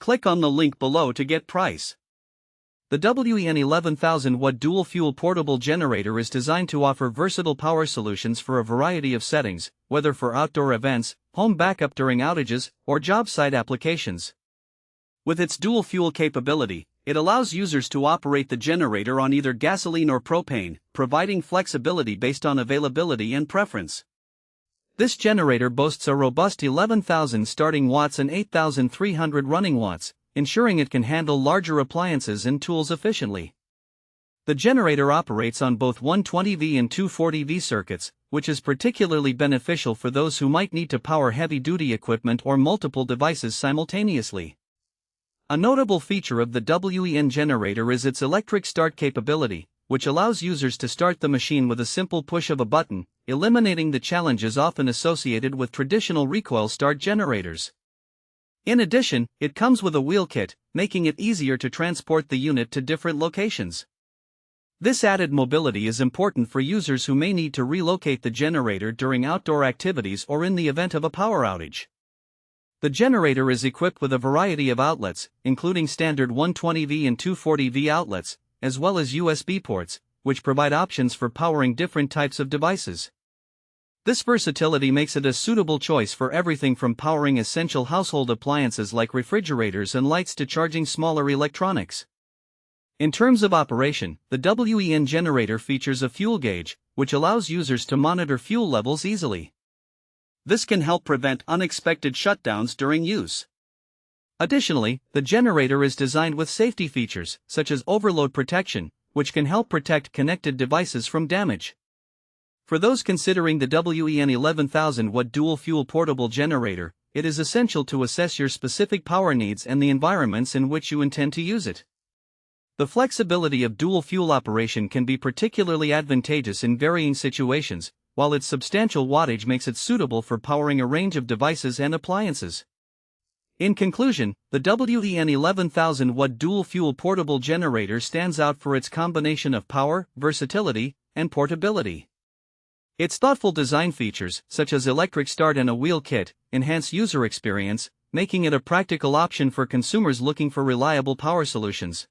Click on the link below to get price. The WEN 11,000-watt dual-fuel portable generator is designed to offer versatile power solutions for a variety of settings, whether for outdoor events, home backup during outages, or job site applications. With its dual-fuel capability, it allows users to operate the generator on either gasoline or propane, providing flexibility based on availability and preference. This generator boasts a robust 11,000 starting watts and 8,300 running watts, ensuring it can handle larger appliances and tools efficiently. The generator operates on both 120V and 240V circuits, which is particularly beneficial for those who might need to power heavy-duty equipment or multiple devices simultaneously. A notable feature of the WEN generator is its electric start capability, which allows users to start the machine with a simple push of a button, eliminating the challenges often associated with traditional recoil start generators. In addition, it comes with a wheel kit, making it easier to transport the unit to different locations. This added mobility is important for users who may need to relocate the generator during outdoor activities or in the event of a power outage. The generator is equipped with a variety of outlets, including standard 120V and 240V outlets, as well as USB ports, which provide options for powering different types of devices. This versatility makes it a suitable choice for everything from powering essential household appliances like refrigerators and lights to charging smaller electronics. In terms of operation, the WEN generator features a fuel gauge, which allows users to monitor fuel levels easily. This can help prevent unexpected shutdowns during use. Additionally, the generator is designed with safety features, such as overload protection, which can help protect connected devices from damage. For those considering the WEN 11,000-watt dual-fuel portable generator, it is essential to assess your specific power needs and the environments in which you intend to use it. The flexibility of dual-fuel operation can be particularly advantageous in varying situations, while its substantial wattage makes it suitable for powering a range of devices and appliances. In conclusion, the WEN 11,000-watt dual-fuel portable generator stands out for its combination of power, versatility, and portability. Its thoughtful design features, such as electric start and a wheel kit, enhance user experience, making it a practical option for consumers looking for reliable power solutions.